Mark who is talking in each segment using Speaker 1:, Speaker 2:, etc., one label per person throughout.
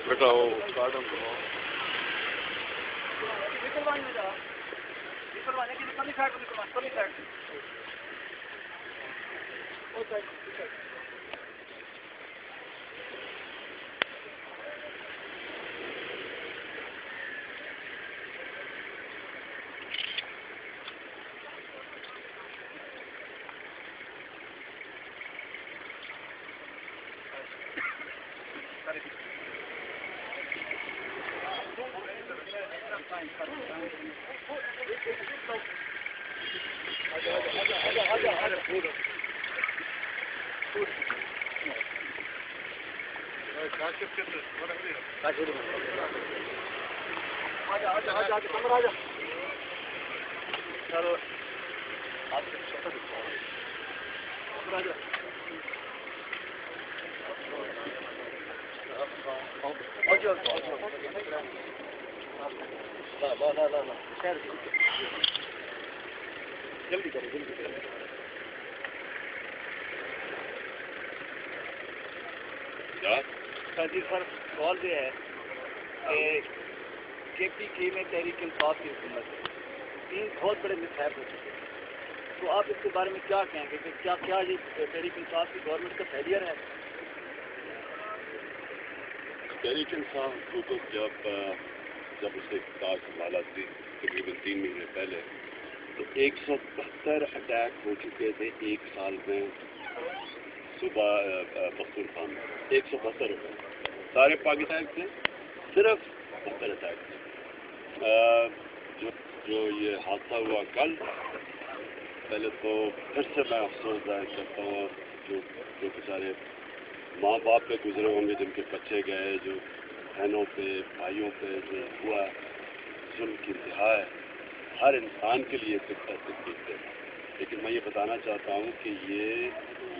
Speaker 1: بیٹا وہ گارڈن جلدی کرو جلدی کرو. جی سر سوال یہ ہے کہ کے پی کے میں تحریک انصاف کی حکومت ہے، 3 بہت بڑے مسائل ہو چکے ہیں، تو آپ اس کے بارے میں کیا کہیں گے کہ کیا یہ تحریک انصاف کی گورنمنٹ کا فیلئر ہے؟
Speaker 2: تحریک انصاف کو تو جب اسے اقتدار سنبھالا تھی تقریباً 3 مہینے پہلے تو 172 اٹیک ہو چکے تھے ایک سال میں صبح پختونخوا میں 172 اٹیک سارے پاکستان تھے، صرف 72 اٹیک تھے. جو یہ حادثہ ہوا کل، پہلے تو پھر سے میں افسوس ظاہر کرتا ہوں جو بیچارے ماں باپ پہ گزرے ہوں گے، جن کے بچے گئے، جو بہنوں پہ بھائیوں پہ جو ہوا ظلم کی انتہا ہے، ہر انسان کے لیے تکلیف ہے. لیکن میں یہ بتانا چاہتا ہوں کہ یہ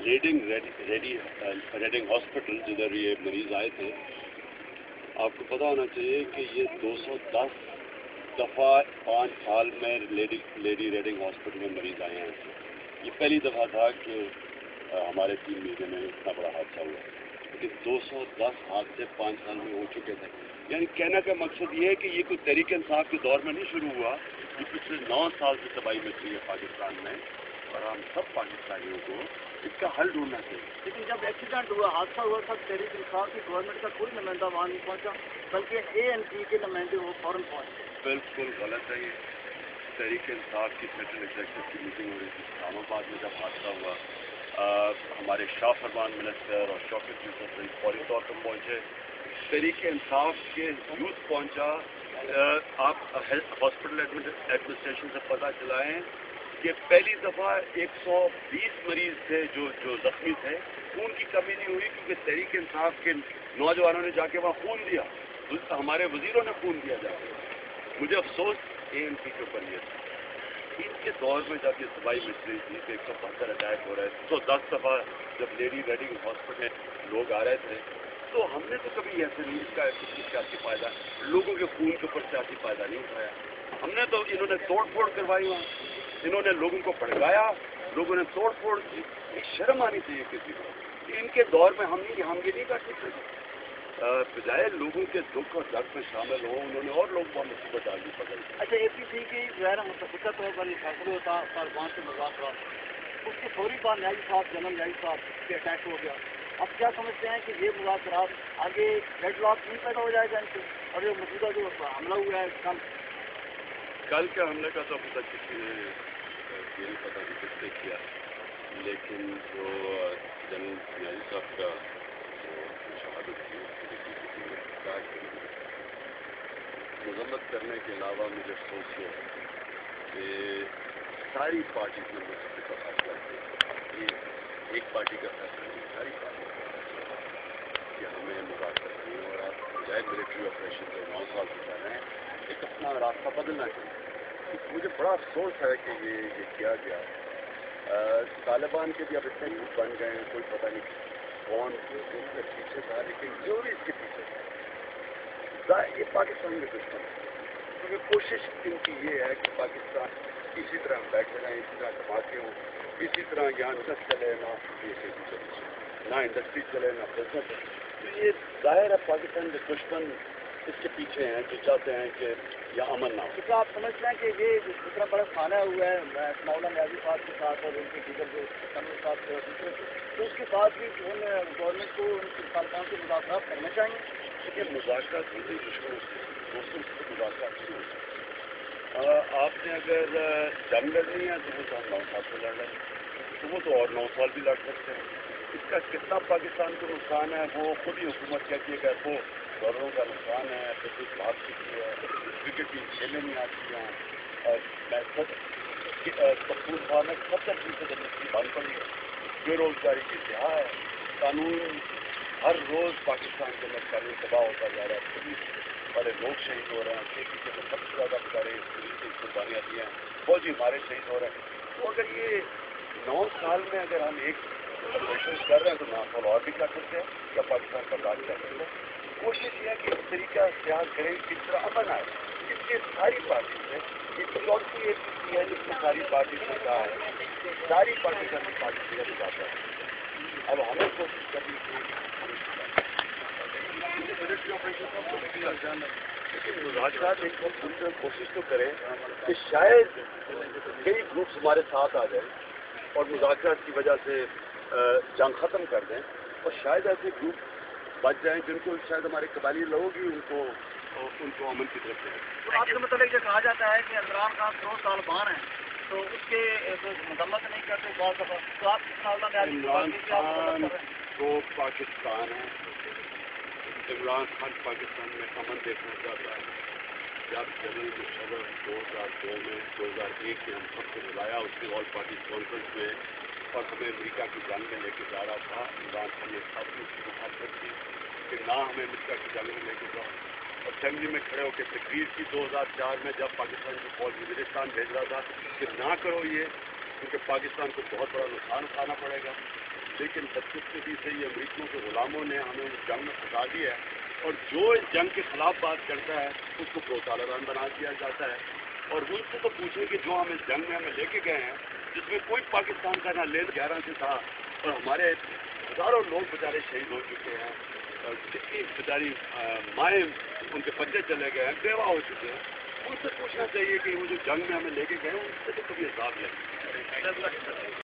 Speaker 2: ریڈنگ ہاسپٹل جدھر یہ مریض آئے تھے، آپ کو پتہ ہونا چاہیے کہ یہ 210 دفعہ 5 سال میں لیڈی ریڈنگ ہاسپٹل میں مریض آئے ہیں. یہ پہلی دفعہ تھا کہ ہمارے 3 مہینے میں اتنا بڑا حادثہ ہوا، لیکن 210 حادثے 5 سال میں ہو چکے تھے. یعنی کہنے کا مقصد یہ ہے کہ یہ کوئی تحریک انصاف کے دور میں نہیں شروع ہوا، یہ پچھلے 9 سال سے تباہی مچ رہی ہے پاکستان میں، اور ہم سب پاکستانیوں کو اس کا حل ڈھونڈنا چاہیے.
Speaker 3: لیکن جب ایکسیڈنٹ ہوا، حادثہ ہوا تھا، تحریک انصاف کی گورنمنٹ کا کوئی نمائندہ وہاں نہیں پہنچا، بلکہ ANP کے نمائندے وہ فوراً پہنچے.
Speaker 2: بالکل غلط ہے یہ. تحریک انصاف کی سینٹرل ایگزیکٹو کی میٹنگ ہو رہی تھی اسلام آباد میں جب حادثہ ہوا. ہمارے شاہ فرمان منسٹر اور شوکت یوسف رئیس فوری طور پر پہنچے، تحریک انصاف کے یوتھ پہنچا. آپ ہاسپٹل ایڈمنسٹریشن سے پتہ چلائیں کہ پہلی دفعہ 120 مریض تھے جو زخمی تھے، خون کی کمی نہیں ہوئی کیونکہ تحریک انصاف کے نوجوانوں نے جا کے وہاں خون دیا، ہمارے وزیروں نے خون دیا جا کے. مجھے افسوس ANP کے اوپر یہ تھا. ان کے دور میں جب یہ تباہی مچ رہی تھی کہ 172 اٹیک ہو رہے تھے، 110 دفعہ جب لیڈی ریڈنگ ہاسپٹل لوگ آ رہے تھے، تو ہم نے تو کبھی ایسے نہیں اس کا سیاسی فائدہ، لوگوں کے خون کے اوپر سیاسی فائدہ نہیں اٹھایا. ہم نے تو انہوں نے توڑ پھوڑ کروائی وہاں، انہوں نے لوگوں کو بھڑکایا، لوگوں نے توڑ پھوڑ کی. شرم آنی چاہیے کسی کو کہ ان کے دور میں ہم یہ نہیں کر سکتے. بجائے لوگوں کے دکھ اور درد میں شامل ہوں، انہوں نے اور لوگ بہت مصیبت ڈالی پکڑ.
Speaker 3: اچھا APC کی جو ہے نا متفقہ طور پر یہ فیصلہ ہوتا طالبان سے مذاکرات، اس کے فوری بعد نیازی صاحب جنرل نیازی صاحب کے اٹیک ہو گیا. اب کیا سمجھتے ہیں کہ یہ مذاکرات آگے ڈیڈ لاک نہیں پیدا ہو جائے گا ان سے، اور یہ موجودہ جو حملہ ہوا ہے
Speaker 2: کل کے حملے کا تو ابھی تک کسی نے یہ نہیں پتا کہ کس نے کیا، لیکن جو جنرل نیازی صاحب کا شہادت کی مذمت کرنے کے علاوہ مجھے افسوس یہ ہے کہ ساری پارٹی نے مجھے کا فیصلہ کیا. یہ ایک پارٹی کا فیصلہ نہیں، ساری پارٹی کا فیصلہ کہ ہمیں مذاکرات کریں. اور آپ बैक मिलिट्री ऑपरेशन जो 9 साल से कर रहे हैं एक अपना रास्ता बदलना चाहिए। मुझे बड़ा अफसोस है कि ये किया गया। तालिबान के भी अब इतने ग्रुप बन गए हैं, कोई पता नहीं कौन इसके पीछे था, लेकिन जो भी इसके पीछे था ये पाकिस्तान के दुश्मन है। क्योंकि कोशिश इनकी ये है कि पाकिस्तान इसी तरह बैठे रहें, इसी तरह धमाके हों, इसी तरह यहाँ न चले ना इंडस्ट्री चले ना बिजनेस चले। तो ये जाहिर है पाकिस्तान के दुश्मन इसके पीछे हैं जो चाहते हैं कि यहाँ अमन ना हो।
Speaker 3: तो आप समझते हैं कि ये इतना बड़ा खाना हुआ है मौलाना न्याजी साहब के साथ और उनके दीगर जो कमल साहब थे दूसरे, तो उसके बाद भी गवर्नमेंट को तालिबान से मुज़ाकरात करने चाहिए।
Speaker 2: देखिए मुज़ाकरात होती दुश्मनों से, दोस्तों से मुज़ाकरात नहीं हो सकती। आपने अगर जंग लड़नी है तो वो तो हम 9 साल से लड़ रहे हैं, तो वो तो और 9 साल भी लड़ सकते हैं। इसका कितना पाकिस्तान को नुकसान है वो खुद ही हुकूमत कहती है कि वो डॉलरों का नुकसान है, तो कुछ बात की है, क्रिकेट टीम खेलने नहीं आती हैं, कपूरथला में 70% इंडस्ट्री बंद पड़ी है, बेरोजगारी की इंतहा है, कानून हर रोज़ पाकिस्तान के अंदर कानून तबाह होता जा रहा है, पुलिस वाले लोग शहीद हो रहे हैं, के में सबसे ज़्यादा बेचारे पुलिस की कुर्बानियाँ दी हैं, फौजी हमारे शहीद हो रहे हैं। तो अगर ये 9 साल में अगर हम एक ऑपरेशन कर रहे हैं तो 9 साल और भी कर सकते हैं या पाकिस्तान बर्बाद कर सकते हैं। कोशिश ये है कि इस तरीका इख्तियार करें किस तरह अमन आए, इसके सारी पार्टी से ये चौथी एक चीज़ है जिसमें सारी पार्टी से कहा है, सारी पार्टी का पार्टी से जाता है। अब हमें कोशिश करनी चाहिए लेकिन मुज़ाकरात एक वक्त सुनकर कोशिश तो करें कि शायद कई ग्रुप्स हमारे साथ आ जाए और मुज़ाकरात की वजह से जंग ख़त्म कर दें, और शायद ऐसे ग्रुप बच जाएं जिनको शायद हमारे कबायली लोग ही उनको अमन की तरफ जाए।
Speaker 3: तो आपके मतलब ये कहा जाता है कि इमरान खान 2 साल बाहर हैं तो उसके मजम्मत नहीं करते बहुत दफा, तो आप
Speaker 2: इमरान खान तो पाकिस्तान है, इमरान खान पाकिस्तान में अमन देखना चाहता है। जब जनरल मुशर्रफ 2002 में 2001 में हम सबको बुलाया उसकी ऑल पार्टी कॉन्फ्रेंस में और हमें अमेरिका की जंग में लेके जा रहा था, इमरान खान ने काफ़ी उसकी मुखालफत की कि ना हमें अमेरिका की जंग में लेके जाओ। असेंबली में खड़े होकर तकरीर की 2004 में जब पाकिस्तान की फौज वज़ीरिस्तान भेज रहा था कि ना करो ये, क्योंकि पाकिस्तान को बहुत बड़ा नुकसान उठाना पड़ेगा। लेकिन बदकिस्मती से ये अमरीकियों के गुलामों ने हमें उस जंग में फंसा दिया है, और जो इस जंग के खिलाफ बात करता है उसको प्रोतालिबान बना दिया जाता है। और उनसे तो पूछें कि जो हम इस जंग में हमें लेके गए हैं जिसमें कोई पाकिस्तान का ना लेन 11 से था और हमारे हज़ारों लोग बेचारे शहीद हो चुके हैं, कितनी बेचारी माएँ उनके बच्चे चले गए हैं, बेवा हो चुके हैं, उनसे पूछना चाहिए कि वो जो जंग में हमें लेके गए उनसे तो कभी हिसाब लें।